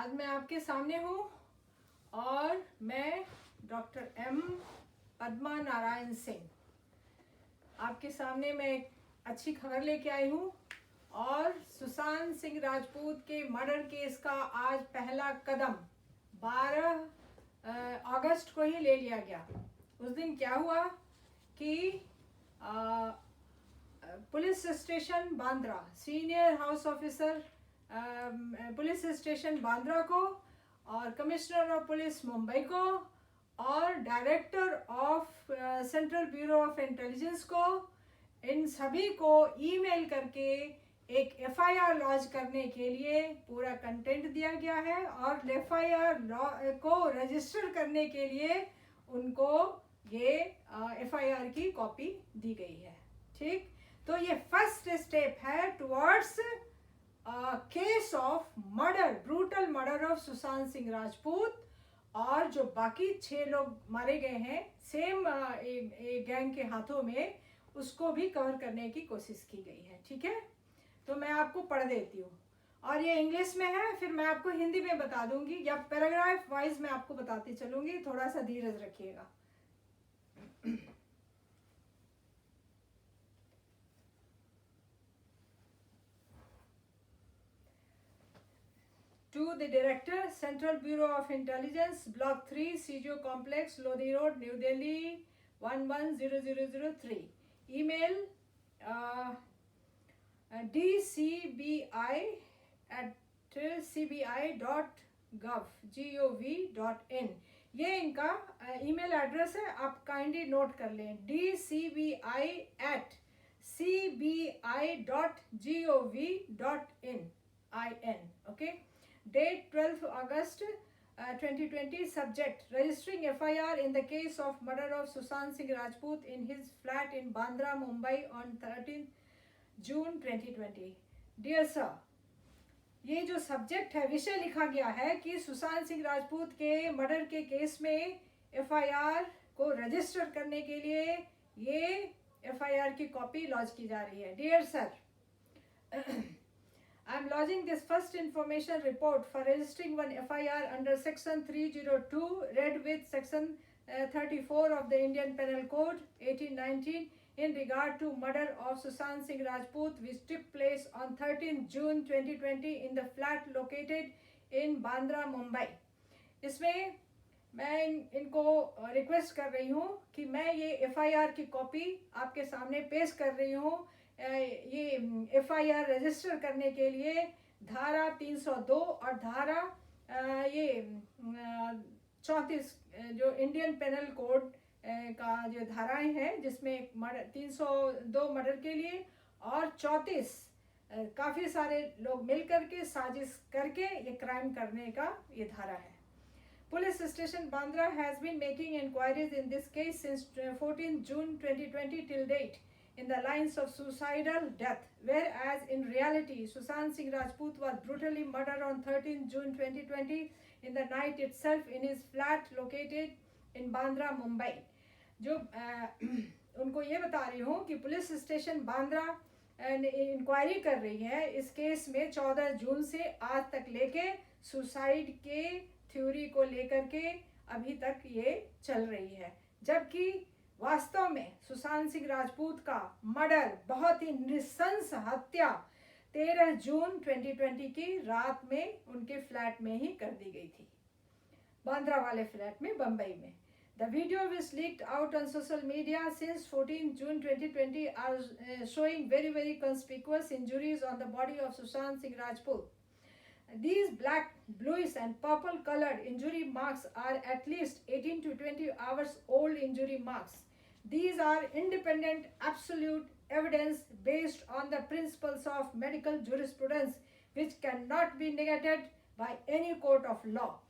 आज मैं आपके सामने हूँ और मैं डॉक्टर एम पद्मा नारायण सिंह आपके सामने मैं एक अच्छी खबर लेके आई हूँ। और सुशांत सिंह राजपूत के मर्डर केस का आज पहला कदम 12 अगस्त को ही ले लिया गया। उस दिन क्या हुआ कि police station Bandra senior house officer police station Bandra को और कमिश्नर ऑफ पुलिस मुंबई को और director of central bureau of intelligence को, इन सभी को ईमेल करके एक एफआईआर लॉन्च करने के लिए पूरा कंटेंट दिया गया है और एफआईआर को रजिस्टर करने के लिए उनको ये एफआईआर की कॉपी दी गई है। ठीक, तो ये फर्स्ट स्टेप है towards case of murder, brutal murder of Sushant Singh Rajput. और जो बाकी 6 लोग मारे गए हैं सेम गैंग के हाथों में, उसको भी कवर करने की कोशिश की गई है। ठीक है, तो मैं आपको पढ़ देती हूँ और ये इंग्लिश में है, फिर मैं आपको हिंदी में बता दूंगी या पैराग्राफ वाइज मैं आपको बताती चलूंगी। थोड़ा सा धीरज रखिएगा। To the Director, Central Bureau of Intelligence, Block 3, CGO Complex, Lodi Road, New Delhi 110003. Email dcbi@cbi.gov.in। ये इनका ईमेल एड्रेस है, आप काइंडली नोट कर लें। dcbi@cbi.gov.in। Okay. Date 12th August 2020. Subject: registering FIR in the case of murder of Sushant Singh Rajput in his flat in Bandra, Mumbai on 13th June 2020. Dear sir, ये जो subject है, विषय लिखा गया है कि सुशांत सिंह राजपूत के मर्डर के केस में एफआईआर को रजिस्टर करने के लिए ये एफआईआर की कॉपी लॉन्च की जा रही है। Dear sir, I am lodging this first information report for registering one FIR under section 302 read with section 34 of the Indian Penal Code 1819 in regard to murder of Sushant Singh Rajput, which took place on 13 June 2020 in the flat located in Bandra, Mumbai. इसमें मैं इनको request कर रही हूँ कि मैं ये FIR की कॉपी आपके सामने पेश कर रही हूँ। ये एफआईआर रजिस्टर करने के लिए धारा 302 और धारा ये 34 जो इंडियन पेनल कोड का जो धाराएं हैं, जिसमें 302 मर्डर के लिए और 34 काफ़ी सारे लोग मिलकर के साजिश करके ये क्राइम करने का ये धारा है। Police Station Bandra has been making inquiries in this case since 14 June 2020 till date in the lines of suicidal death, whereas in reality Sushant Singh Rajput was brutally murdered on 13 June 2020 in the night itself in his flat located in Bandra, Mumbai. जो उनको ये बता रही हूँ कि police station Bandra inquiry कर रही है इस केस में 14 जून से आज तक लेके सुसाइड के थ्योरी को लेकर के अभी तक ये चल रही है, जबकि वास्तव में सुशांत सिंह राजपूत का मर्डर, बहुत ही नृशंस हत्या 13 जून 2020 की रात में उनके फ्लैट में ही कर दी गई थी, बांद्रा वाले फ्लैट में, बंबई में। The video which leaked out on social media since 14 June 2020 are showing very conspicuous injuries on the body of Sushant Singh Rajput. These black, bluish and purple colored injury marks are at least 18 to 20 hours old injury marks. These are independent, absolute evidence based on the principles of medical jurisprudence which cannot be negated by any court of law.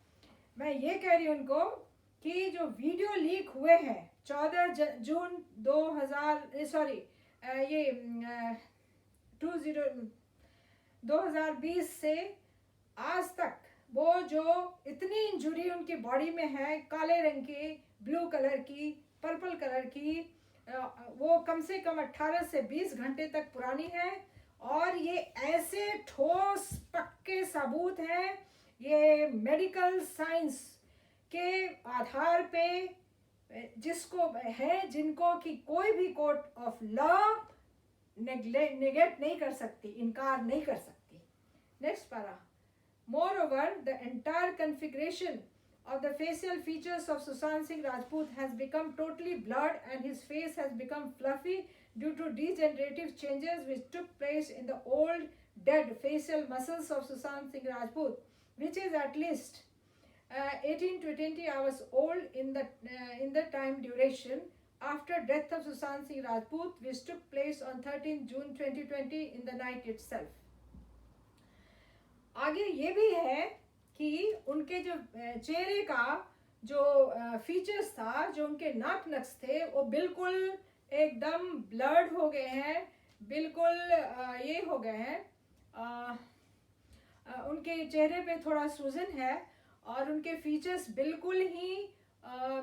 मैं ये कह रही हूँ उनको कि जो video leak हुए हैं 14 जून 2020 से आज तक, वो जो इतनी इंजुरी उनकी बॉडी में है, काले रंग की, ब्लू कलर की, पर्पल कलर की, वो कम से कम 18 से 20 घंटे तक पुरानी है और ये ऐसे ठोस पक्के सबूत हैं ये मेडिकल साइंस के आधार पे जिसको है, जिनको कि कोई भी कोर्ट ऑफ लॉ नेगेट नहीं कर सकती, इनकार नहीं कर सकती. नेक्स्ट पारा. Moreover, the entire configuration of the facial features of Sushant Singh Rajput has become totally blurred and his face has become fluffy due to degenerative changes which took place in the old dead facial muscles of Sushant Singh Rajput, which is at least 18 to 20 hours old in the time duration after death of Sushant Singh Rajput, which took place on 13 June 2020 in the night itself. आगे ये भी है कि उनके जो चेहरे का जो फीचर्स था, जो उनके नाक नक्श थे, वो बिल्कुल एकदम ब्लर्ड हो गए हैं, बिल्कुल ये हो गए हैं. उनके चेहरे पे थोड़ा सूजन है और उनके फीचर्स बिल्कुल ही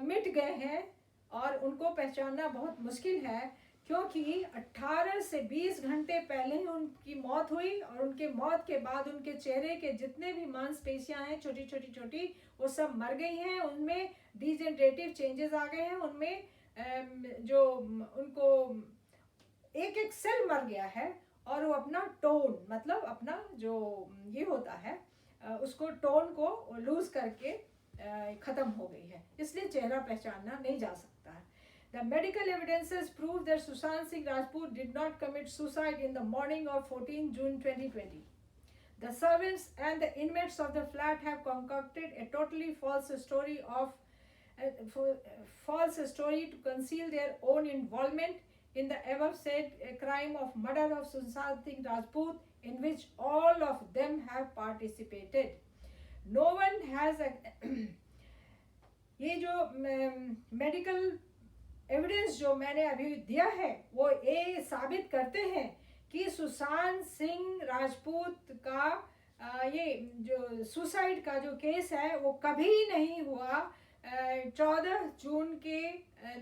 मिट गए हैं और उनको पहचानना बहुत मुश्किल है, क्योंकि 18 से 20 घंटे पहले ही उनकी मौत हुई और उनके मौत के बाद उनके चेहरे के जितने भी मांसपेशियां हैं छोटी छोटी छोटी, वो सब मर गई हैं. उनमें डिजेनरेटिव चेंजेस आ गए हैं. उनमें जो उनको एक एक सेल मर गया है और वो अपना टोन, मतलब अपना जो ये होता है उसको टोन को लूज करके ख़त्म हो गई है, इसलिए चेहरा पहचानना नहीं जा सकता है. The medical evidences prove that Sushant Singh Rajput did not commit suicide in the morning of 14 June 2020. The servants and the inmates of the flat have concocted a totally false story to conceal their own involvement in the above said crime of murder of Sushant Singh Rajput, in which all of them have participated. No one has ये जो medical evidence जो मैंने अभी दिया है वो ये साबित करते हैं कि सुशांत सिंह राजपूत का ये जो सुसाइड का जो केस है वो कभी नहीं हुआ. 14 जून के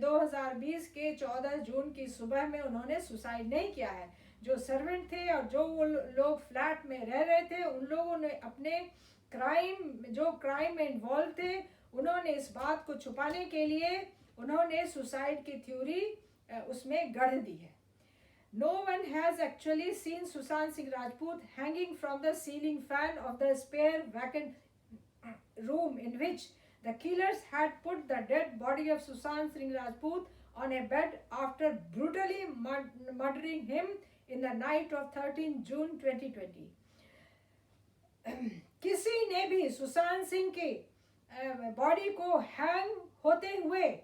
2020 के 14 जून की सुबह में उन्होंने सुसाइड नहीं किया है. जो सर्वेंट थे और जो वो लोग फ्लैट में रह रहे थे, उन लोगों ने अपने क्राइम में इन्वॉल्व थे, उन्होंने इस बात को छुपाने के लिए उन्होंने सुसाइड की थ्योरी उसमें गढ़ दी है. No one has actually seen Sushant Singh Rajput hanging from the ceiling fan of the spare vacant room in which the killers had put the dead body of Sushant Singh Rajput on a bed after brutally murdering him in the night of 13 June 2020. किसी ने भी सुशांत सिंह के body को hang होते हुए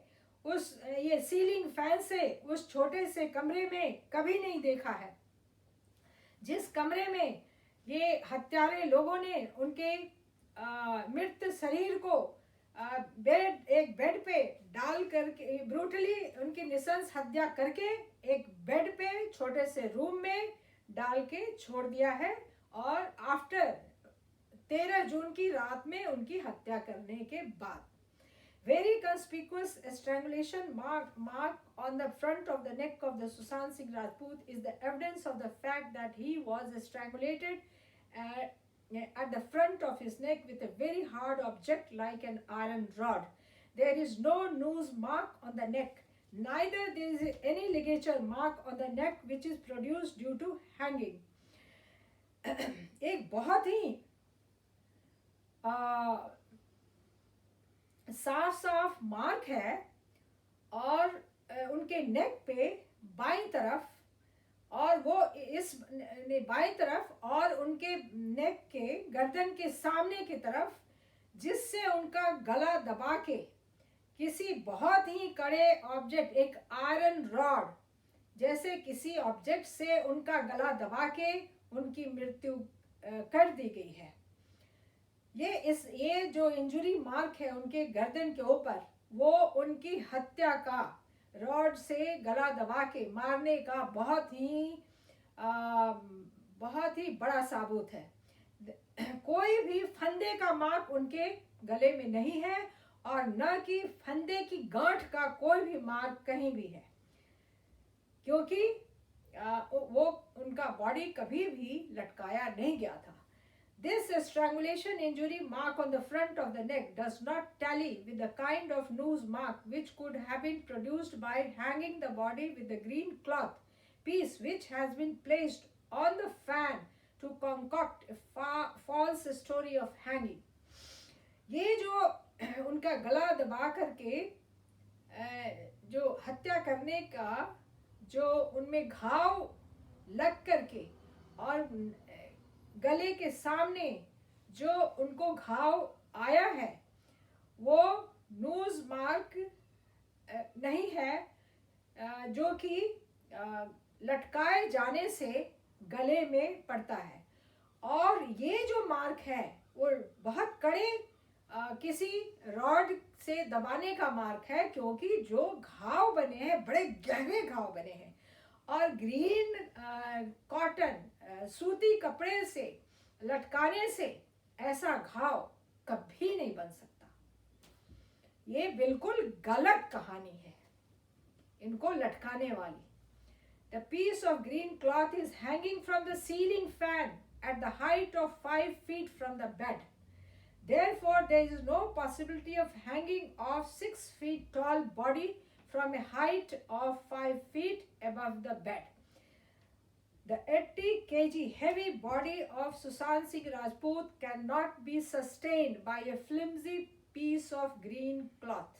उस ये ceiling fan से उस छोटे से कमरे में कभी नहीं देखा है, जिस कमरे में ये हत्यारे लोगों ने उनके मृत शरीर को एक बेड पे डाल करके ब्रूटली उनकी निशंस हत्या करके एक बेड पे छोटे से रूम में डाल के छोड़ दिया है. और आफ्टर 13 जून की रात में उनकी हत्या करने के बाद very conspicuous strangulation mark on the front of the neck of the Sushant Singh Rajput is the evidence of the fact that he was strangulated at the front of his neck with a very hard object like an iron rod. There is no noose mark on the neck, neither there is any ligature mark on the neck which is produced due to hanging. एक बहुत ही साफ mark है और उनके नेक पे बाईं तरफ, और वो इस बाईं तरफ और उनके नेक के गर्दन के सामने की तरफ, जिससे उनका गला दबा के किसी बहुत ही कड़े ऑब्जेक्ट, एक आयरन रॉड जैसे किसी ऑब्जेक्ट से उनका गला दबा के उनकी मृत्यु कर दी गई है. ये जो इंजुरी मार्क है उनके गर्दन के ऊपर, वो उनकी हत्या का रॉड से गला दबा के मारने का बहुत ही बड़ा सबूत है. कोई भी फंदे का मार्क उनके गले में नहीं है और न कि फंदे की गांठ का कोई भी मार्क कहीं भी है, क्योंकि वो उनका बॉडी कभी भी लटकाया नहीं गया था. This strangulation injury mark on the front of the neck does not tally with the kind of noose mark which could have been produced by hanging the body with the green cloth piece which has been placed on the fan to concoct a false story of hanging. ये जो उनका गला दबा करके जो हत्या करने का जो उनमें घाव लग करके और गले के सामने जो उनको घाव आया है वो नोज मार्क नहीं है जो कि लटकाए जाने से गले में पड़ता है, और ये जो मार्क है वो बहुत कड़े किसी रॉड से दबाने का मार्क है, क्योंकि जो घाव बने हैं बड़े गहरे घाव बने हैं और ग्रीन कॉटन सूती कपड़े से लटकाने से ऐसा घाव कभी नहीं बन सकता। ये बिल्कुल गलत कहानी है इनको लटकाने वाली। The piece of green cloth is hanging from the ceiling fan at the height of 5 feet from the bed. Therefore, there is no possibility of hanging off 6 feet tall body from a height of 5 feet above the bed. The 80 kg heavy body of Sushant Singh Rajput cannot be sustained by a flimsy piece of green cloth.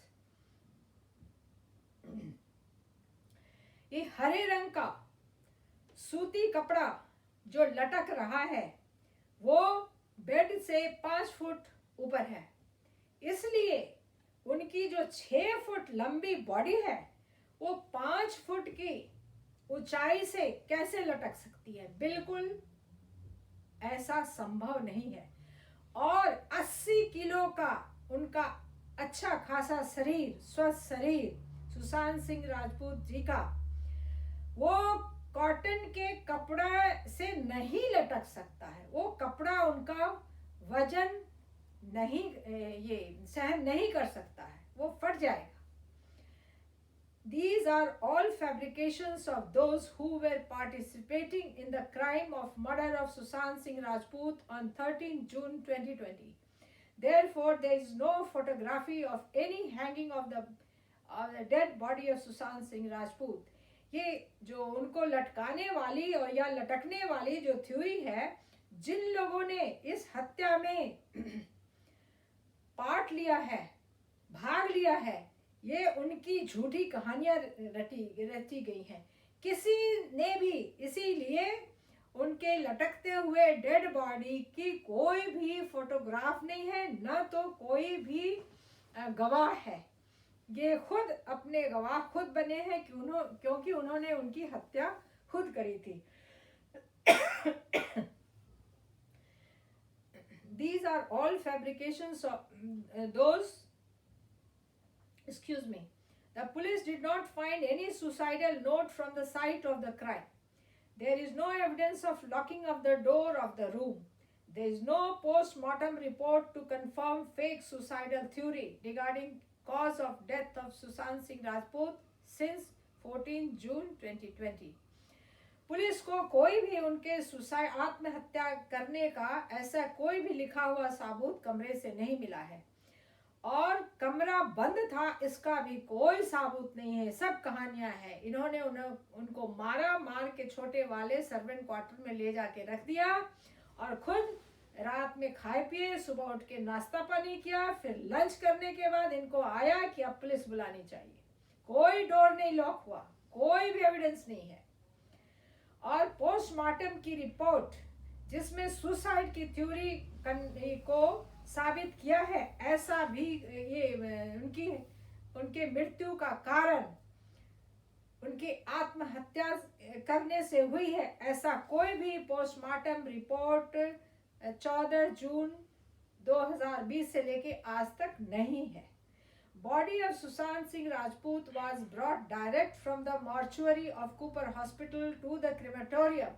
ये हरे रंग का सूती कपड़ा जो लटक रहा है वो बेड से 5 फुट ऊपर है, इसलिए उनकी जो 6 फुट लंबी बॉडी है वो 5 फुट की ऊंचाई से कैसे लटक सकती है? बिल्कुल ऐसा संभव नहीं है। और 80 किलो का उनका अच्छा खासा शरीर, स्वस्थ शरीर सुशांत सिंह राजपूत जी का, वो कॉटन के कपड़ा से नहीं लटक सकता है। वो कपड़ा उनका वजन नहीं ये सहन नहीं कर सकता है, वो फट जाएगा। These are all fabrications of those who were participating in the crime of murder of Sushant Singh Rajput on 13 June 2020. Therefore, there is no photography of any hanging of the dead body of Sushant Singh Rajput. ये जो उनको लटकाने वाली और या लटकने वाली जो थ्योरी है, जिन लोगों ने इस हत्या में पार्ट लिया है, भाग लिया है, ये उनकी झूठी कहानियां रची गई हैं। किसी ने भी, इसीलिए उनके लटकते हुए डेड बॉडी की कोई भी फोटोग्राफ नहीं है, न तो कोई भी गवाह है। ये खुद अपने गवाह खुद बने हैं क्योंकि उन्होंने उनकी हत्या खुद करी थी। These are all fabrications of those. Excuse me. The police did not find any suicidal note from the site of the crime. There is no evidence of locking of the door of the room. There is no post-mortem report to confirm fake suicidal theory regarding cause of death of Sushant Singh Rajput since 14 June 2020. Police को कोई भी उनके आत्महत्या करने का ऐसा कोई भी लिखा हुआ सबूत कमरे से नहीं मिला है, और कमरा बंद था इसका भी कोई सबूत नहीं है। सब कहानियां हैं। इन्होंने उनको मार के छोटे वाले सर्वेंट क्वार्टर में ले जाके रख दिया और खुद रात में खाए पिए, सुबह उठ के नाश्ता पानी किया, फिर लंच करने के बाद इनको आया कि अब पुलिस बुलानी चाहिए। कोई डोर नहीं लॉक हुआ, कोई भी एविडेंस नहीं है। और पोस्टमार्टम की रिपोर्ट जिसमें सुसाइड की थ्योरी को साबित किया है, ऐसा भी ये उनके मृत्यु का कारण उनकी आत्महत्या करने से हुई है, ऐसा कोई भी पोस्टमार्टम रिपोर्ट 14 जून 2020 से लेके आज तक नहीं है। Body of Sushant Singh Rajput was brought direct from the mortuary of Cooper Hospital to the crematorium,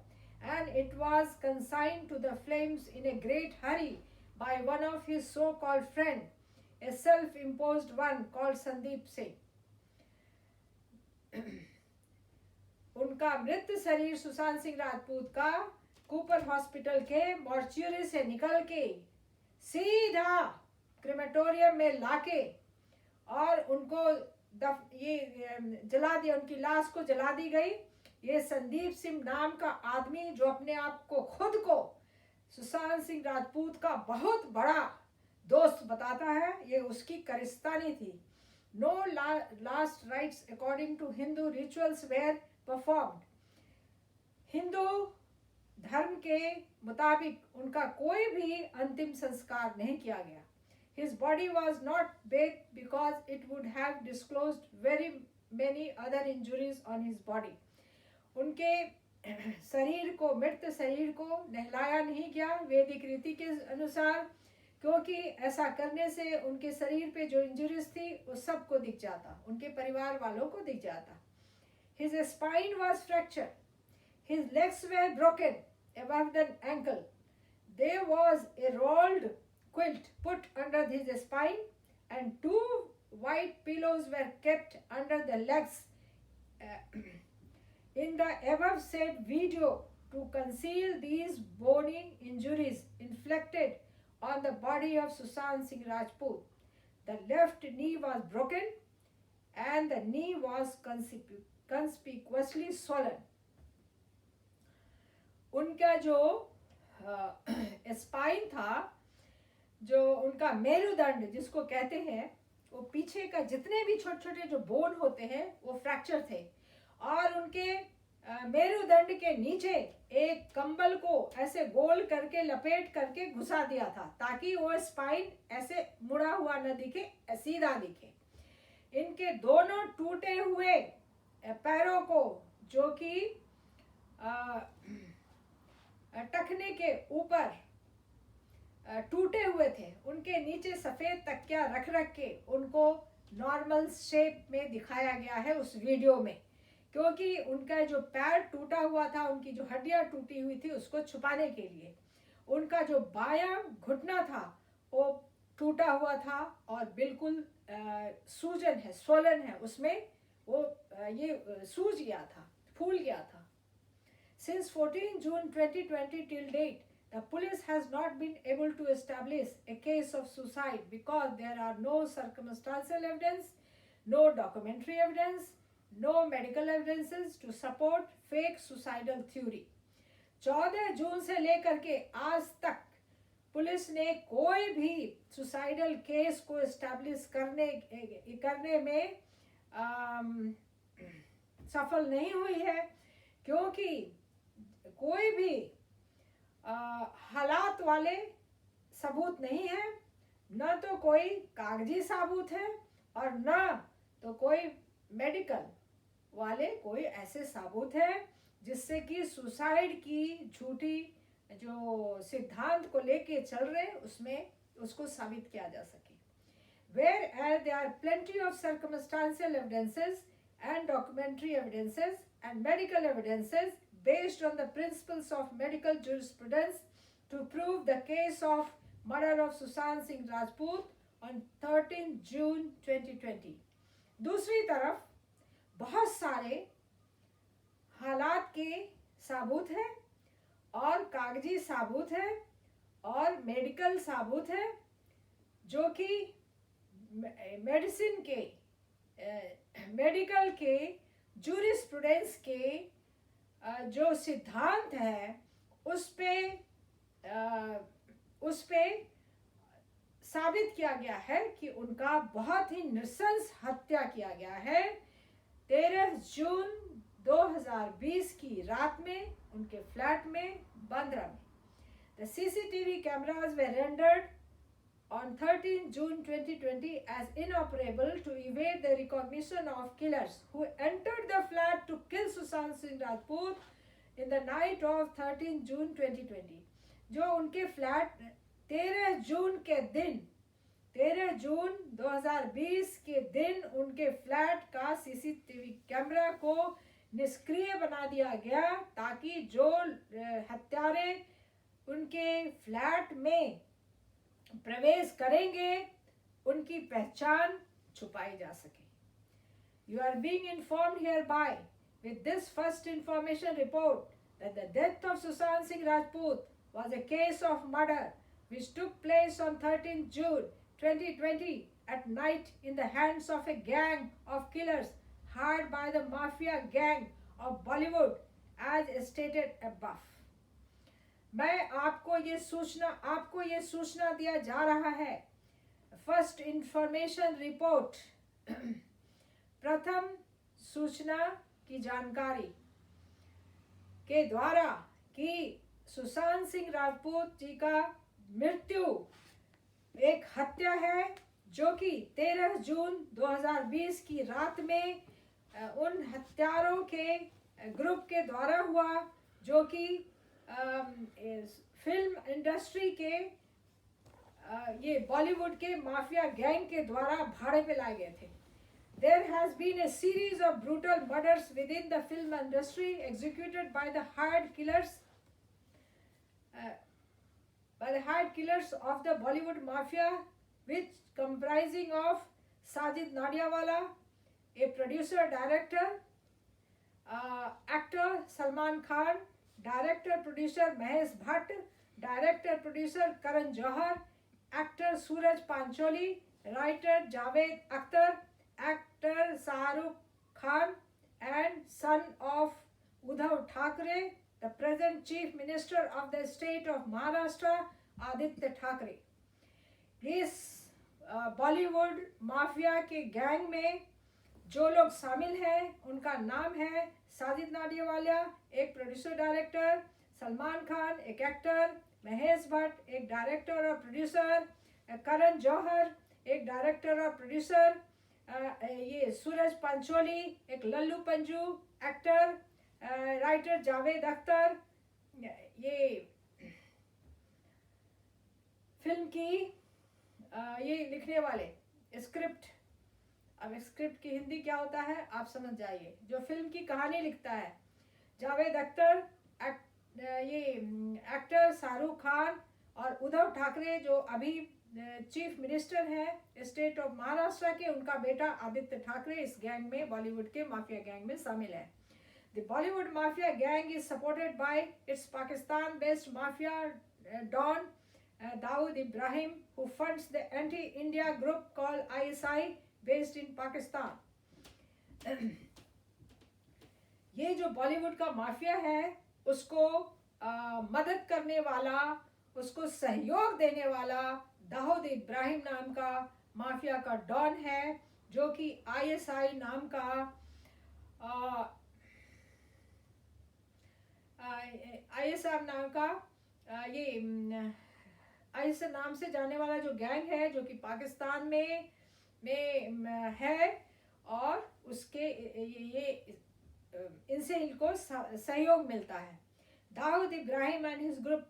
and it was consigned to the flames in a great hurry by one of his so-called friend, a self-imposed one called Sandeep Singh. उनका मृत शरीर सुशांत सिंह राजपूत का Cooper hospital के mortuary से निकल के सीधा crematorium में लाके और उनको जला दिया, उनकी लाश को जला दी गई। ये संदीप सिंह नाम का आदमी जो अपने आप को खुद को सुशांत सिंह राजपूत का बहुत बड़ा दोस्त बताता है, ये उसकी करिस्तानी थी। No last rites according to Hindu rituals were performed. Hindu धर्म के मुताबिक उनका कोई भी अंतिम संस्कार नहीं किया गया। His body was not baked because it would have disclosed very many other injuries on his body. उनके शरीर को, मृत शरीर को नहलाया नहीं गया वैदिक रीति के अनुसार, क्योंकि ऐसा करने से उनके शरीर पे जो इंजरीज थी वो सबको दिख जाता, उनके परिवार वालों को दिख जाता। His spine was fractured. His legs were broken above the ankle. There was a rolled quilt put under his spine and 2 white pillows were kept under the legs in the above said video to conceal these bony injuries inflicted on the body of Sushant Singh Rajput. The left knee was broken and the knee was conspicuously swollen. उनका जो spine था, जो उनका मेरुदंड जिसको कहते हैं, वो पीछे का जितने भी छोटे छोटे जो बोन होते हैं वो फ्रैक्चर थे, और उनके मेरुदंड के नीचे एक कंबल को ऐसे गोल करके लपेट करके घुसा दिया था ताकि वो स्पाइन ऐसे मुड़ा हुआ न दिखे, सीधा दिखे। इनके दोनों टूटे हुए पैरों को, जो कि टखने के ऊपर टूटे हुए थे, उनके नीचे सफेद तकिया रख रख के उनको नॉर्मल शेप में दिखाया गया है उस वीडियो में, क्योंकि उनका जो पैर टूटा हुआ था, उनकी जो हड्डियां टूटी हुई थी उसको छुपाने के लिए। उनका जो बायां घुटना था वो टूटा हुआ था और बिल्कुल सूजन है, स्वोलन है, उसमें वो ये सूज गया था, फूल गया था। Since 14 June 2020 till date, the police has not been able to establish a case of suicide because there are no circumstantial evidence, no documentary evidence, no medical evidences to support fake suicidal theory. 14 जून से लेकर के आज तक police ने कोई भी suicidal case को establish करने में सफल नहीं हुई है, क्योंकि कोई भी हालात वाले सबूत नहीं है, न तो कोई कागजी सबूत है और न तो कोई मेडिकल वाले कोई ऐसे सबूत है जिससे कि सुसाइड की झूठी जो सिद्धांत को लेके चल रहे उसमें उसको साबित किया जा सके। Whereas there are plenty of circumstantial evidences and documentary evidences and medical evidences based on the principles of medical jurisprudence to prove the case of murder of Sushant Singh Rajput on 13 June 2020. दूसरी तरफ बहुत सारे हालात के सबूत है और कागजी सबूत है और मेडिकल सबूत है, जो कि मेडिसिन के मेडिकल के जूरिस्प्रूडेंस के जो सिद्धांत है उस पे साबित किया गया है कि उनका बहुत ही नृशंस हत्या किया गया है 13 जून 2020 की रात में उनके फ्लैट में बांद्रा में। The CCTV cameras were rendered on 13 June 2020 as inoperable to evade the recognition of killers who entered the flat to kill Sushant Singh Rajput in the night of 13 June 2020. जो उनके फ्लैट 13 जून 2020 के दिन उनके flat का CCTV camera को निष्क्रिय बना दिया गया ताकि जो हत्यारे उनके फ्लैट में प्रवेश करेंगे उनकी पहचान छुपाई जा सके। You are being informed hereby with this first information report that the death of Sushant Singh Rajput was a case of murder which took place on 13th June 2020 at night in the hands of a gang of killers hired by the mafia gang of Bollywood as stated above. मैं आपको ये सूचना दिया जा रहा है. First information report प्रथम सूचना की जानकारी के द्वारा कि सुशांत सिंह राजपूत जी का मृत्यु एक हत्या है जो कि 13 जून 2020 की रात में उन हत्यारों के ग्रुप के द्वारा हुआ जो कि फिल्म इंडस्ट्री के ये बॉलीवुड के माफिया गैंग के द्वारा भाड़े पे लाए गए थे. There has been a series of brutal murders within the film industry executed by the hired killers of the Bollywood mafia, which comprising of Sajid Nadiawala, a producer director, actor Salman Khan, director producer Mahesh Bhatt, director producer Karan Johar, actor Suraj Pancholi, writer Javed Akhtar, actor Shahrukh Khan, and son of Uddhav Thackeray, the present chief minister of the state of Maharashtra, Aditya Thackeray. इस Bollywood mafia के gang में जो लोग शामिल हैं उनका नाम है साजिद नाडियावाला, एक प्रोड्यूसर डायरेक्टर, सलमान खान एक एक्टर, महेश भट्ट एक डायरेक्टर और प्रोड्यूसर, करण जौहर एक डायरेक्टर और प्रोड्यूसर, ये सूरज पंचोली एक लल्लू पंजू एक्टर, राइटर जावेद अख्तर ये फिल्म की ये लिखने वाले स्क्रिप्ट. अब स्क्रिप्ट की हिंदी क्या होता है आप समझ जाइए. जो फिल्म की कहानी लिखता है जावेद अख्तर, ये एक्टर शाहरुख खान और उद्धव ठाकरे जो अभी चीफ मिनिस्टर हैं स्टेट ऑफ महाराष्ट्र के, उनका बेटा आदित्य ठाकरे इस गैंग में बॉलीवुड के माफिया गैंग में शामिल है. The Bollywood mafia gang is supported by its Pakistan based mafia don Dawood Ibrahim, who funds the anti-India group called ISI based in Pakistan. ये जो बॉलीवुड का माफिया है उसको मदद करने वाला, उसको सहयोग देने वाला दाऊद इब्राहिम नाम का माफिया का डॉन है जो कि ISI नाम का ISI नाम का ये इस नाम से जाने वाला जो गैंग है जो कि पाकिस्तान में है और उसके ये इनसे इनको सहयोग मिलता है. Dawood Ibrahim and his group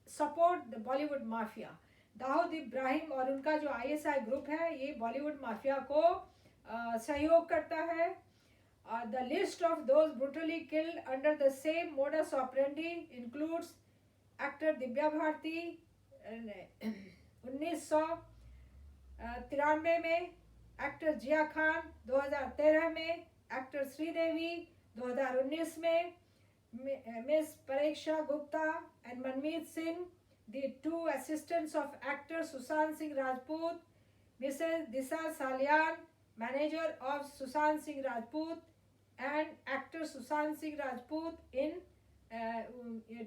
support the Bollywood mafia. Dawood Ibrahim और उनका जो ISI ग्रुप है ये बॉलीवुड माफिया को सहयोग करता है. The list of those brutally killed under the same modus operandi includes actor Divya Bharti 1993 में, एक्टर जिया खान 2013 में, एक्टर श्रीदेवी 2019 में, miss Pariksha Gupta and Manmeet Singh, the two assistants of actor Sushant Singh Rajput, Mrs Disha Salian, manager of Sushant Singh Rajput and actor Sushant Singh Rajput in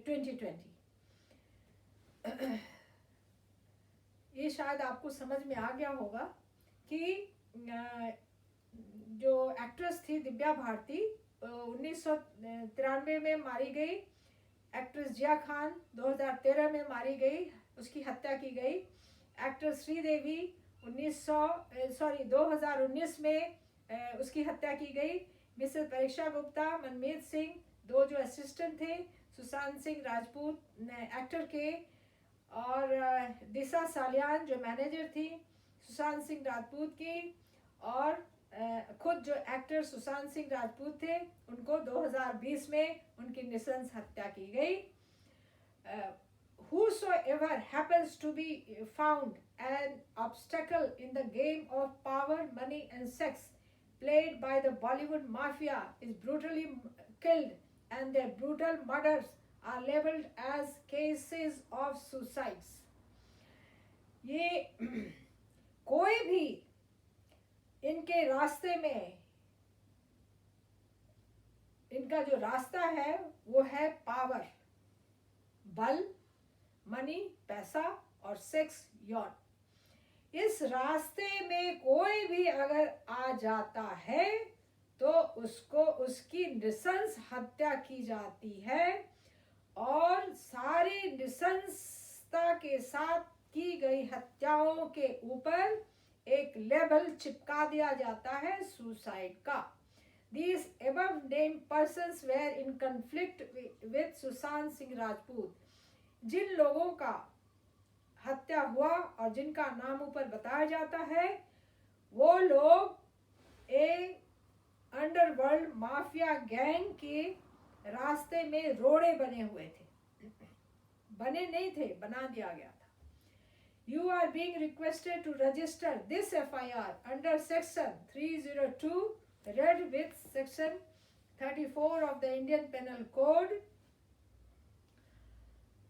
2020. ये शायद आपको समझ में आ गया होगा कि जो एक्ट्रेस थी दिव्या भारती 1993 में मारी गई, एक्ट्रेस जिया खान 2013 में मारी गई, उसकी हत्या की गई, एक्टर श्रीदेवी 2019 में उसकी हत्या की गई, मिसेस परीक्षा गुप्ता, मनमीत सिंह दो जो असिस्टेंट थे सुशांत सिंह राजपूत एक्टर के, और दिशा सालियान जो मैनेजर थी सुशांत सिंह राजपूत की, और खुद जो एक्टर सुशांत सिंह राजपूत थे उनको 2020 में उनकी नृशंस हत्या की गई. Whosoever happens to be found an obstacle in the game of power, money and sex played by the Bollywood mafia is brutally killed and their brutal murders are labeled as cases of suicides. ये कोई भी इनके रास्ते में, इनका जो रास्ता है वो है पावर, बल, मनी, पैसा और सेक्स, यौन। इस रास्ते में कोई भी अगर आ जाता है तो उसको उसकी नृशंस हत्या की जाती है और सारी नृशंसता के साथ की गई हत्याओं के ऊपर एक लेबल चिपका दिया जाता है सुसाइड का। These above named persons were in conflict with Sushant Singh Rajput. जिन लोगों का हत्या हुआ और जिनका नाम ऊपर बताया जाता है वो लोग एक अंडरवर्ल्ड माफिया गैंग के रास्ते में रोड़े बने हुए थे। बने नहीं थे, बना दिया गया था। You are being requested to register this FIR under section 302 read with section 34 of the Indian Penal Code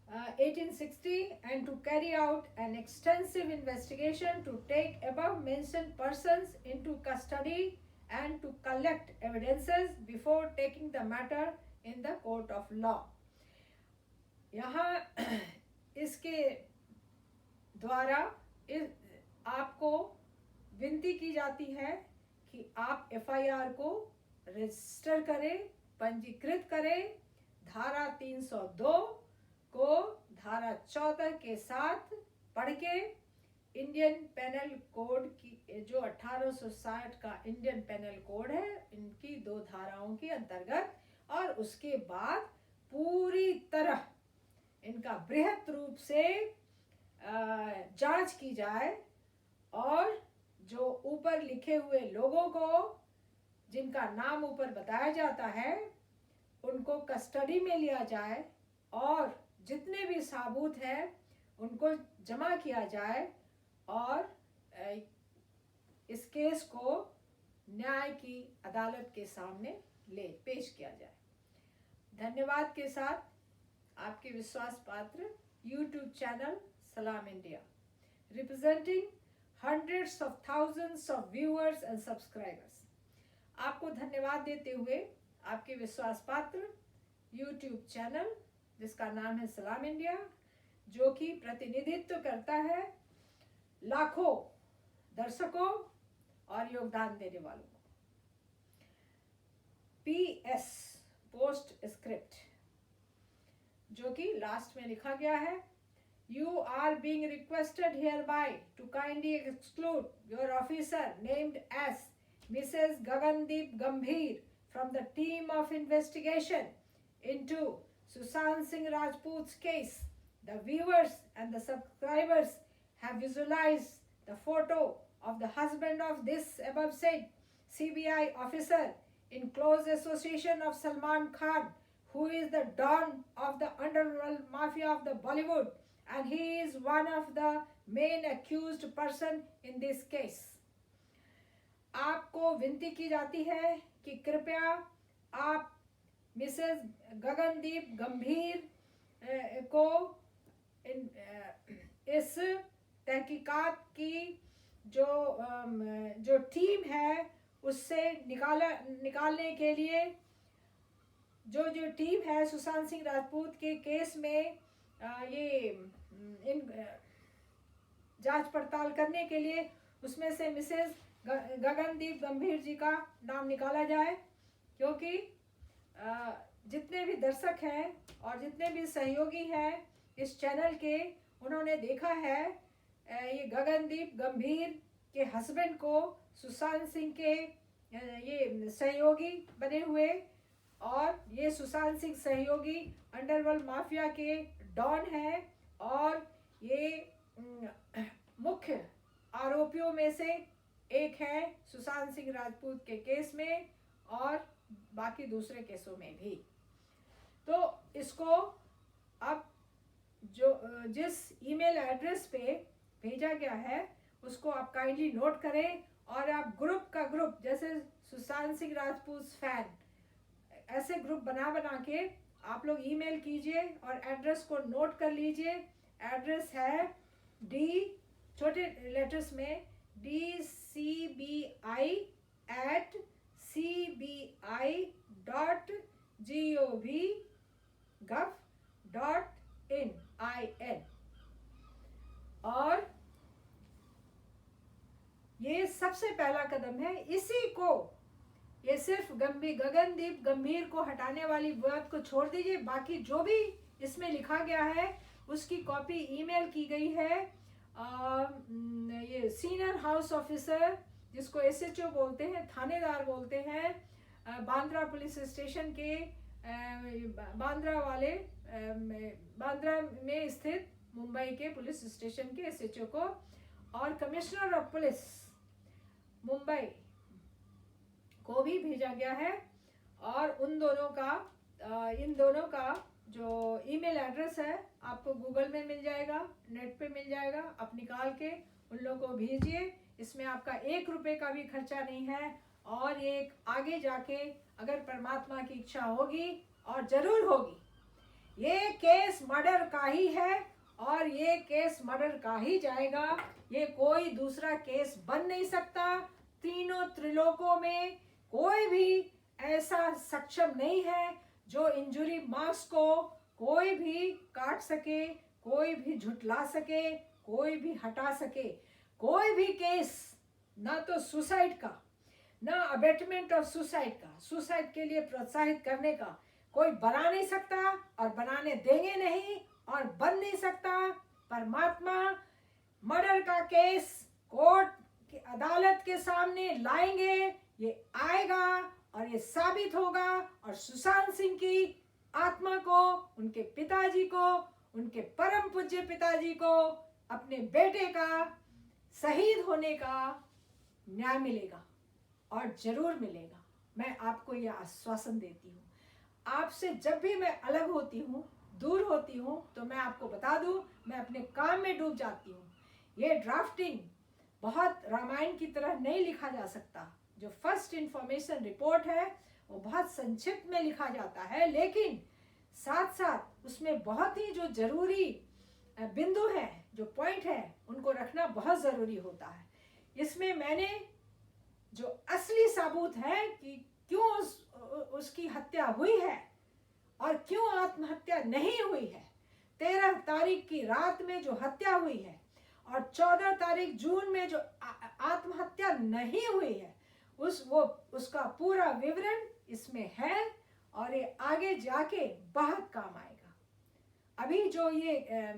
1860 and to carry out an extensive investigation to take above mentioned persons into custody and to collect evidences before taking the matter in the court of law। यहाँ इसके द्वारा आपको विनती की जाती है कि आप FIR को रजिस्टर करें, पंजीकृत करें, धारा 302 को धारा 14 के साथ पढ़ के इंडियन पेनल कोड की जो 1860 का इंडियन पेनल कोड है इनकी 2 धाराओं के अंतर्गत, और उसके बाद पूरी तरह इनका बृहत रूप से जांच की जाए और जो ऊपर लिखे हुए लोगों को जिनका नाम ऊपर बताया जाता है उनको कस्टडी में लिया जाए और जितने भी साबूत हैं उनको जमा किया जाए और इस केस को न्याय की अदालत के सामने पेश किया जाए। धन्यवाद के साथ आपके विश्वास पात्र YouTube चैनल सलाम India, representing hundreds of thousands of viewers and subscribers। आपको धन्यवाद देते हुए आपके विश्वास पात्र YouTube चैनल जिसका नाम है सलाम इंडिया, जो कि प्रतिनिधित्व करता है लाखों दर्शकों और योगदान देने वालों को। PS पोस्ट स्क्रिप्ट जो कि लास्ट में लिखा गया है, You are being requested hereby to kindly exclude your officer named as Mrs. Gagandeep Gambhir from the team of investigation into Sushant Singh Rajput's case. The viewers and the subscribers have visualized the photo of the husband of this above said CBI officer in close association of Salman Khan, who is the don of the underworld mafia of the Bollywood, and he is one of the main accused person in this case। आपको विनती की जाती है कि कृपया आप Mrs Gagandeep गंभीर को इस तहकीकात की जो टीम है उससे निकालने के लिए, जो टीम है सुशांत सिंह राजपूत के केस में ये जांच पड़ताल करने के लिए उसमें से मिसेस गगनदीप गंभीर जी का नाम निकाला जाए, क्योंकि जितने भी दर्शक हैं और जितने भी सहयोगी हैं इस चैनल के, उन्होंने देखा है ये गगनदीप गंभीर के हस्बैंड को सुशांत सिंह के ये सहयोगी बने हुए, और ये सुशांत सिंह सहयोगी अंडरवर्ल्ड माफिया के डॉन है और ये मुख्य आरोपियों में से एक है सुशांत सिंह राजपूत के केस में और बाकी दूसरे केसों में भी। तो इसको अब जिस ईमेल एड्रेस पे भेजा गया है उसको आप काइंडली नोट करें और आप ग्रुप का ग्रुप, जैसे सुशांत सिंह राजपूत फैन ऐसे ग्रुप बना के आप लोग ईमेल कीजिए और एड्रेस को नोट कर लीजिए। एड्रेस है डी, छोटे लेटर्स में, DCBI@cbi.gov.in। और ये सबसे पहला कदम है। इसी को, ये सिर्फ गगनदीप गंभीर को हटाने वाली बात को छोड़ दीजिए, बाकी जो भी इसमें लिखा गया है उसकी कॉपी ईमेल की गई है। ये सीनियर हाउस ऑफिसर, जिसको SHO बोलते हैं, थानेदार बोलते हैं, बांद्रा पुलिस स्टेशन के, बांद्रा में स्थित मुंबई के पुलिस स्टेशन के SHO को, और कमिश्नर ऑफ पुलिस मुंबई को भी भेजा गया है। और इन दोनों का जो ईमेल एड्रेस है आपको गूगल में मिल जाएगा, नेट पे मिल जाएगा। आप निकाल के उन लोगों को भेजिए। इसमें आपका 1 रुपए का भी खर्चा नहीं है। और ये आगे जाके अगर परमात्मा की इच्छा होगी, और जरूर होगी, ये केस मर्डर का ही है और ये केस मर्डर का ही जाएगा। ये कोई दूसरा केस बन नहीं सकता। तीनों त्रिलोकों में कोई भी ऐसा सक्षम नहीं है जो इंजुरी मार्क्स को कोई भी काट सके, कोई भी झुटला सके, कोई भी हटा सके। कोई भी केस, ना तो सुसाइड का, ना अबेटमेंट ऑफ सुसाइड का, सुसाइड के लिए प्रोत्साहित करने का कोई बना नहीं सकता, और बनाने देंगे नहीं, और बन नहीं सकता। परमात्मा मर्डर का केस कोर्ट की अदालत के सामने लाएंगे, ये आएगा और ये साबित होगा। और सुशांत सिंह की आत्मा को, उनके पिताजी को, उनके परम पूज्य पिताजी को अपने बेटे का शहीद होने का न्याय मिलेगा, और जरूर मिलेगा। मैं आपको यह आश्वासन देती हूँ। आपसे जब भी मैं अलग होती हूँ, दूर होती हूँ, तो मैं आपको बता दूँ, मैं अपने काम में डूब जाती हूँ। ये ड्राफ्टिंग बहुत रामायण की तरह नहीं लिखा जा सकता। जो फर्स्ट इंफॉर्मेशन रिपोर्ट है वो बहुत संक्षिप्त में लिखा जाता है, लेकिन साथ साथ उसमें बहुत ही जो जरूरी बिंदु है, जो पॉइंट है, उनको रखना बहुत ज़रूरी होता है। इसमें मैंने जो असली सबूत है कि क्यों उसकी हत्या हुई है और क्यों आत्महत्या नहीं हुई है, 13 तारीख की रात में जो हत्या हुई है और 14 तारीख जून में जो आत्महत्या नहीं हुई है, उसका पूरा विवरण इसमें है, और ये आगे जाके बहुत काम आएगा। अभी जो ये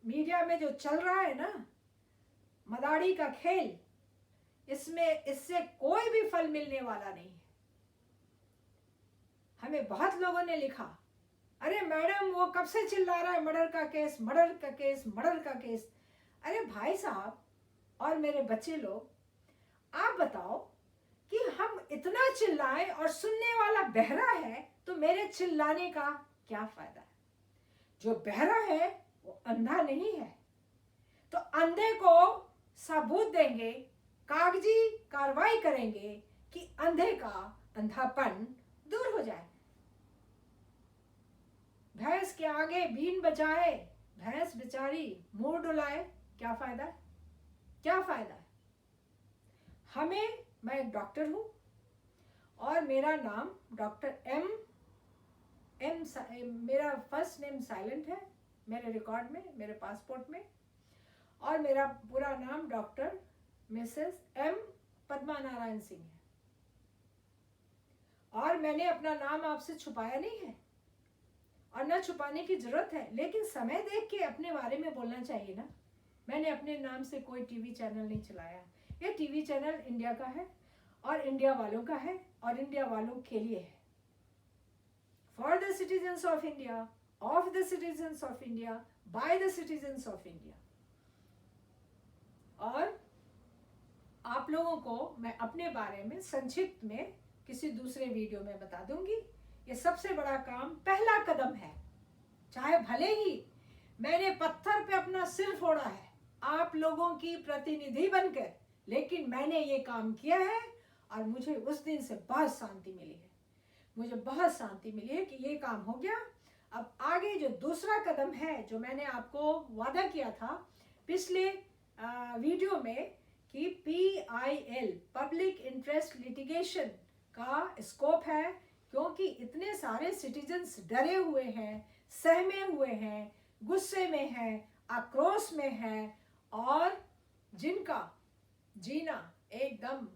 मीडिया में जो चल रहा है ना, मदारी का खेल, इससे कोई भी फल मिलने वाला नहीं है। हमें बहुत लोगों ने लिखा, अरे मैडम वो कब से चिल्ला रहा है मर्डर का केस, मर्डर का केस, मर्डर का केस। अरे भाई साहब और मेरे बच्चे लोग, आप बताओ कि हम इतना चिल्लाएं और सुनने वाला बहरा है, तो मेरे चिल्लाने का क्या फायदा है? जो बहरा है वो अंधा नहीं है, तो अंधे को सबूत देंगे, कागजी कार्रवाई करेंगे कि अंधे का अंधापन दूर हो जाए। भैंस के आगे बीन बजाए, भैंस बेचारी मुंह डुलाए, क्या फायदा है? क्या फायदा है? मैं एक डॉक्टर हूँ और मेरा नाम डॉक्टर एम, मेरा फर्स्ट नेम साइलेंट है मेरे रिकॉर्ड में, मेरे पासपोर्ट में, और मेरा पूरा नाम doctor Mrs M Padma Narayan Singh है। और मैंने अपना नाम आपसे छुपाया नहीं है और ना छुपाने की जरूरत है, लेकिन समय देख के अपने बारे में बोलना चाहिए ना। मैंने अपने नाम से कोई टीवी चैनल नहीं चलाया। ये टीवी चैनल इंडिया का है और इंडिया वालों का है और इंडिया वालों के लिए है। For the citizens of India, of the citizens of India, by the citizens of India. और आप लोगों को मैं अपने बारे में संक्षिप्त में किसी दूसरे वीडियो में बता दूंगी। ये सबसे बड़ा काम, पहला कदम है। चाहे भले ही मैंने पत्थर पे अपना सिर फोड़ा है आप लोगों की प्रतिनिधि बनकर, लेकिन मैंने ये काम किया है और मुझे उस दिन से बहुत शांति मिली है। मुझे बहुत शांति मिली है कि ये काम हो गया। अब आगे जो दूसरा कदम है, जो मैंने आपको वादा किया था पिछले वीडियो में, कि PIL पब्लिक इंटरेस्ट लिटिगेशन का स्कोप है, क्योंकि इतने सारे सिटीजन्स डरे हुए हैं, सहमे हुए हैं, गुस्से में हैं, आक्रोश में हैं, और जिनका जीना एकदम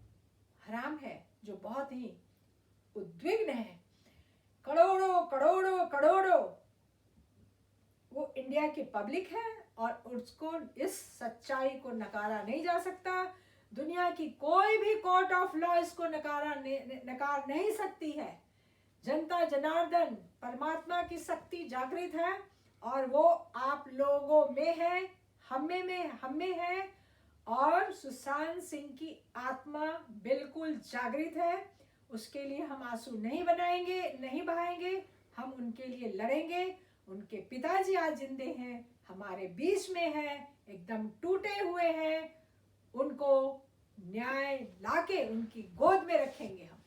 हराम है, जो बहुत ही उद्विग्न है। करोड़ों करोड़ों करोड़ों वो इंडिया की पब्लिक है, और उसको इस सच्चाई को नकारा नहीं जा सकता। दुनिया की कोई भी कोर्ट ऑफ लॉ इसको नकार नहीं सकती है। जनता जनार्दन परमात्मा की शक्ति जागृत है, और वो आप लोगों में है, हम में है, और सुशांत सिंह की आत्मा बिल्कुल जागृत है। उसके लिए हम आंसू नहीं बहाएंगे, हम उनके लिए लड़ेंगे। उनके पिताजी आज जिंदे हैं, हमारे बीच में हैं, एकदम टूटे हुए हैं। उनको न्याय लाके उनकी गोद में रखेंगे हम।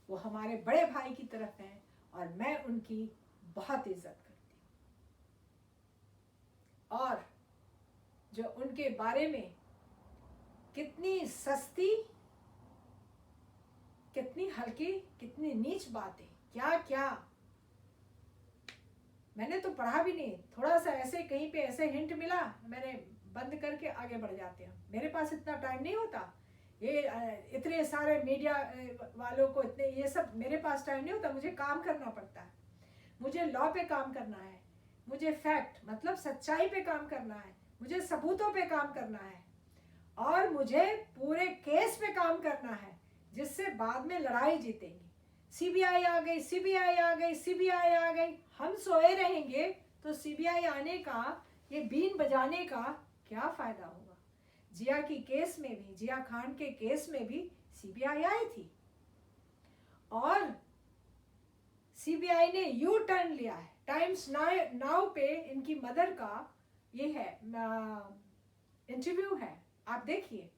वो हमारे बड़े भाई की तरफ हैं, और मैं उनकी बहुत इज्जत करती हूँ। और जो उनके बारे में कितनी सस्ती, कितनी हल्की, कितनी नीच बातें, क्या क्या मैंने तो पढ़ा भी नहीं। थोड़ा सा ऐसे कहीं पे ऐसे हिंट मिला, मैंने बंद करके आगे बढ़ जाते हैं। मेरे पास इतना टाइम नहीं होता, ये इतने सारे मीडिया वालों को इतने, ये सब मेरे पास टाइम नहीं होता। मुझे काम करना पड़ता है, मुझे लॉ पे काम करना है, मुझे फैक्ट मतलब सच्चाई पे काम करना है, मुझे सबूतों पे काम करना है, और मुझे पूरे केस पे काम करना है, जिससे बाद में लड़ाई जीतेंगे। सीबीआई आ गई, सीबीआई आ गई, सीबीआई आ गई, हम सोए रहेंगे तो सीबीआई आने का, ये बीन बजाने का क्या फायदा होगा। जिया की केस में भी, जिया खान के केस में भी सीबीआई आई थी, और सीबीआई ने यू टर्न लिया है। टाइम्स नाउ पे इनकी मदर का ये है इंटरव्यू है, आप देखिए।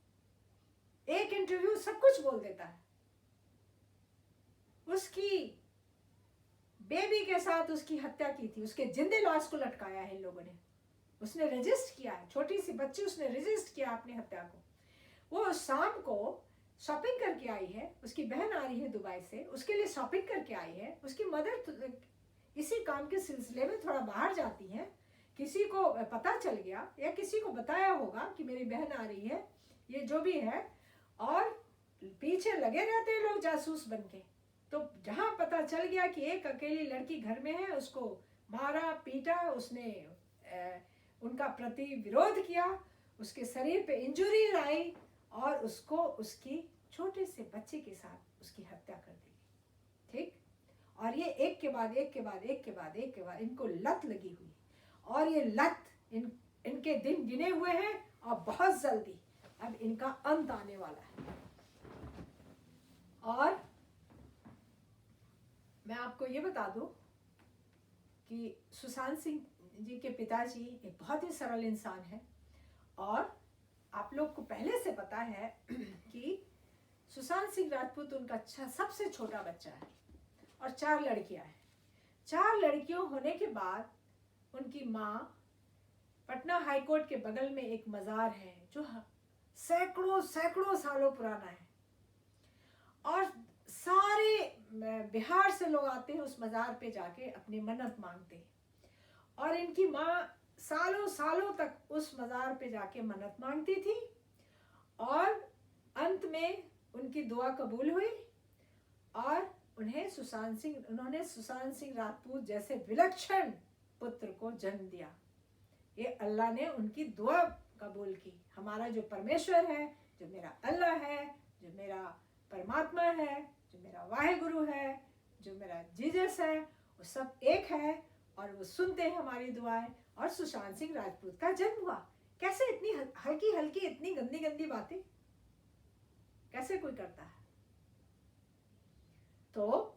एक इंटरव्यू सब कुछ बोल देता है। उसकी बेबी के साथ उसकी हत्या की थी, उसके जिंदे लाश को लटकाया है इन लोगों ने। उसने रजिस्ट किया है, छोटी सी बच्ची, उसने रजिस्ट किया अपनी हत्या को। वो शाम को शॉपिंग करके आई है, उसकी बहन आ रही है दुबई से, उसके लिए शॉपिंग करके आई है। उसकी मदर इसी काम के सिलसिले में थोड़ा बाहर जाती है, किसी को पता चल गया या किसी को बताया होगा कि मेरी बहन आ रही है, ये जो भी है, और पीछे लगे रहते हैं लोग जासूस बनके। तो जहाँ पता चल गया कि एक अकेली लड़की घर में है, उसको मारा पीटा, उसने उनका प्रति विरोध किया, उसके शरीर पे इंजुरी आई, और उसको उसकी छोटे से बच्चे के साथ उसकी हत्या कर दी। ठीक, और ये एक के बाद एक के बाद एक के बाद एक के बाद इनको लत लगी हुई, और ये लत इनके दिन गिने हुए हैं, और बहुत जल्दी अब इनका अंत आने वाला है। और मैं आपको ये बता दूं कि सुशांत सिंह जी के पिताजी एक बहुत ही सरल इंसान है, और आप लोग को पहले से पता है कि सुशांत सिंह राजपूत उनका सबसे छोटा बच्चा है, और 4 लड़कियां हैं। 4 लड़कियों होने के बाद उनकी माँ, पटना हाई कोर्ट के बगल में एक मज़ार है जो सैकड़ों सैकड़ों सालों पुराना है, और सारे बिहार से लोग आते हैं उस मज़ार पे जाके अपनी मन्नत मांगते हैं। और इनकी माँ सालों सालों तक उस मज़ार पे जाके मन्नत मांगती थी, और अंत में उनकी दुआ कबूल हुई, और उन्होंने सुशांत सिंह राजपूत जैसे विलक्षण पुत्र को जन्म दिया। ये अल्लाह ने उनकी दुआ कबूल की। हमारा जो परमेश्वर है, जो मेरा अल्लाह है, जो मेरा परमात्मा है, जो मेरा वाहेगुरु है, जो मेरा जीसस है, वो सब एक है, और वो सुनते हैं हमारी दुआएं। और सुशांत सिंह राजपूत का जन्म हुआ। कैसे इतनी हल्की हल्की, इतनी गंदी गंदी बातें कैसे कोई करता है? तो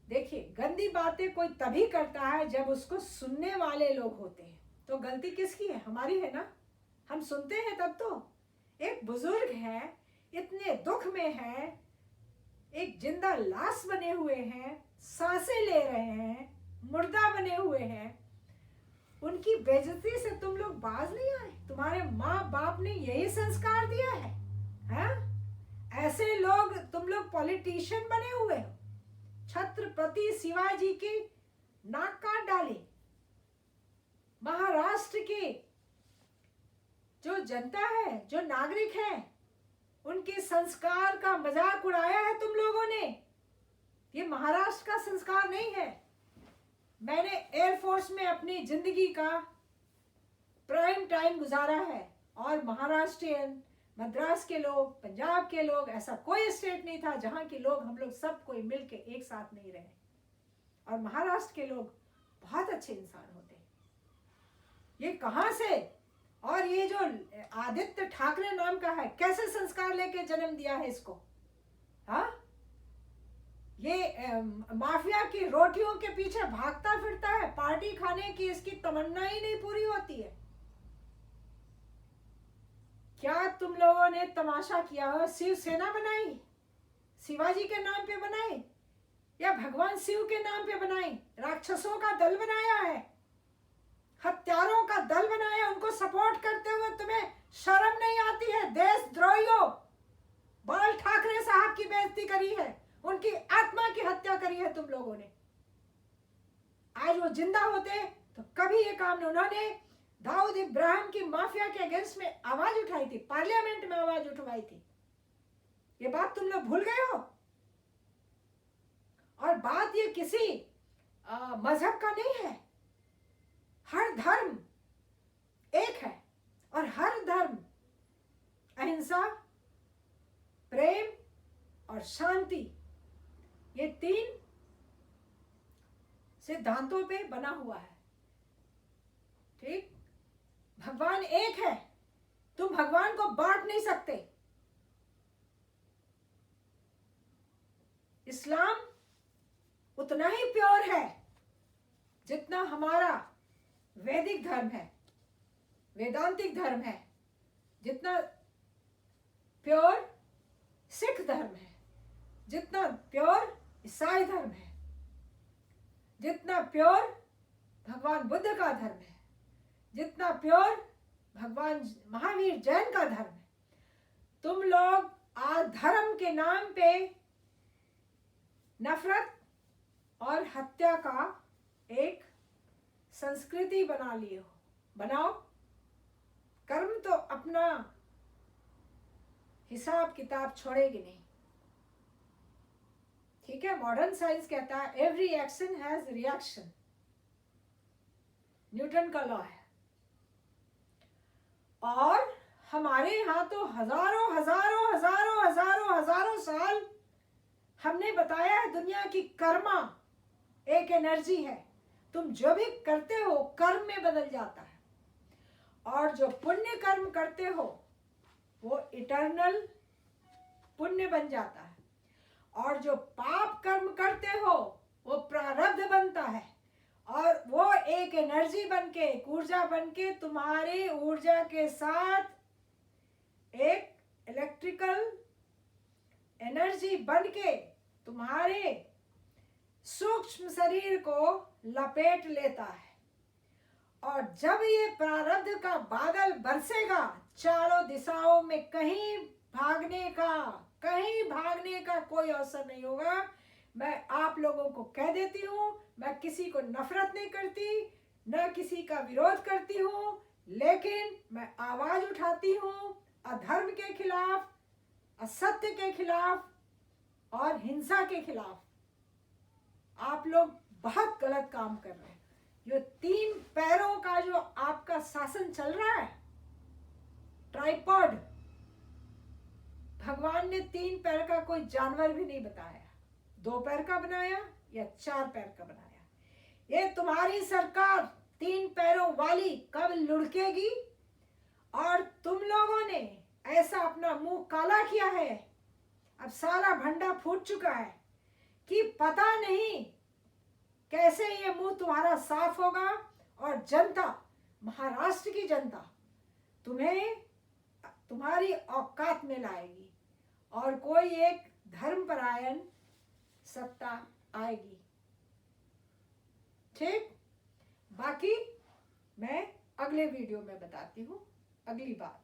देखिए, गंदी बातें कोई तभी करता है जब उसको सुनने वाले लोग होते हैं। तो गलती किसकी है? हमारी है ना। हम सुनते हैं तब तो। एक बुजुर्ग है, इतने दुख में है, एक जिंदा लाश बने हुए हैं, सांसें ले रहे हैं, मुर्दा बने हुए हैं। उनकी बेइज्जती से तुम लोग बाज नहीं आए? तुम्हारे माँ बाप ने यही संस्कार दिया है, हाँ? ऐसे लोग, तुम लोग पॉलिटिशियन बने हुए हो। छत्रपति शिवाजी की नाक काट डाली। महाराष्ट्र की जो जनता है, जो नागरिक है, उनके संस्कार का मजाक उड़ाया है तुम लोगों ने। ये महाराष्ट्र का संस्कार नहीं है। मैंने एयरफोर्स में अपनी जिंदगी का प्राइम टाइम गुजारा है, और महाराष्ट्रियन, मद्रास के लोग, पंजाब के लोग, ऐसा कोई स्टेट नहीं था जहां के लोग, हम लोग सब कोई मिलके एक साथ नहीं रहे। और महाराष्ट्र के लोग बहुत अच्छे इंसान होते हैं। ये कहां से? और ये जो आदित्य ठाकरे नाम का है, कैसे संस्कार लेके जन्म दिया है इसको? हाँ, ये माफिया की रोटियों के पीछे भागता फिरता है, पार्टी खाने की इसकी तमन्ना ही नहीं पूरी होती है। क्या तुम लोगों ने तमाशा किया हो? शिवसेना बनाई, शिवाजी के नाम पे बनाई, या भगवान शिव के नाम पे बनाई? राक्षसों का दल बनाया है, हत्यारों का दल बनाया। उनको सपोर्ट करते हुए तुम्हें शर्म नहीं आती है? देशद्रोहियों, बाल ठाकरे साहब की बेइज्जती करी है, उनकी आत्मा की हत्या करी है तुम लोगों ने। आज वो जिंदा होते तो कभी ये काम नहीं। उन्होंने दाऊद इब्राहिम की माफिया के अगेंस्ट में आवाज उठाई थी, पार्लियामेंट में आवाज उठवाई थी। ये बात तुम लोग भूल गए हो। और बात ये किसी मजहब का नहीं है। हर धर्म एक है, और हर धर्म अहिंसा, प्रेम और शांति, ये 3 सिद्धांतों पे बना हुआ है। ठीक? भगवान एक है, तुम भगवान को बांट नहीं सकते। इस्लाम उतना ही प्योर है जितना हमारा वैदिक धर्म है, वेदांतिक धर्म है, जितना प्योर सिख धर्म है, जितना प्योर ईसाई धर्म है, जितना प्योर भगवान बुद्ध का धर्म है, जितना प्योर भगवान महावीर जैन का धर्म है। तुम लोग आज धर्म के नाम पे नफरत और हत्या का एक संस्कृति बना लिए हो। बनाओ, कर्म तो अपना हिसाब किताब छोड़ेगी नहीं। ठीक है? मॉडर्न साइंस कहता है every action has reaction, Newton का लॉ है। और हमारे यहाँ तो हजारों हजारों हजारों हजारों हजारों साल हमने बताया है दुनिया की कर्मा एक एनर्जी है। तुम जो भी करते हो कर्म में बदल जाता है, और जो पुण्य कर्म करते हो वो इटर्नल पुण्य बन जाता है, और जो पाप कर्म करते हो वो प्रारब्ध बनता है, और वो एक एनर्जी बनके, एक ऊर्जा बनके तुम्हारी ऊर्जा के साथ एक इलेक्ट्रिकल एनर्जी बनके तुम्हारे सूक्ष्म शरीर को लपेट लेता है। और जब ये प्रारब्ध का बादल बरसेगा, चारों दिशाओं में कहीं भागने का कोई अवसर नहीं होगा। मैं आप लोगों को कह देती हूँ, मैं किसी को नफरत नहीं करती, न किसी का विरोध करती हूँ, लेकिन मैं आवाज उठाती हूँ अधर्म के खिलाफ, असत्य के खिलाफ और हिंसा के खिलाफ। आप लोग बहुत गलत काम कर रहे हैं। जो 3 पैरों का जो आपका शासन चल रहा है, ट्राइपॉड, भगवान ने 3 पैर का कोई जानवर भी नहीं बताया, 2 पैर का बनाया या 4 पैर का बनाया। ये तुम्हारी सरकार 3 पैरों वाली कब लुढ़केगी? और तुम लोगों ने ऐसा अपना मुंह काला किया है, अब सारा भंडा फूट चुका है कि पता नहीं कैसे ये मुंह तुम्हारा साफ होगा। और जनता, महाराष्ट्र की जनता तुम्हें तुम्हारी औकात में लाएगी। और कोई एक धर्मपरायण सत्ता आएगी। ठीक, बाकी मैं अगले वीडियो में बताती हूँ अगली बार।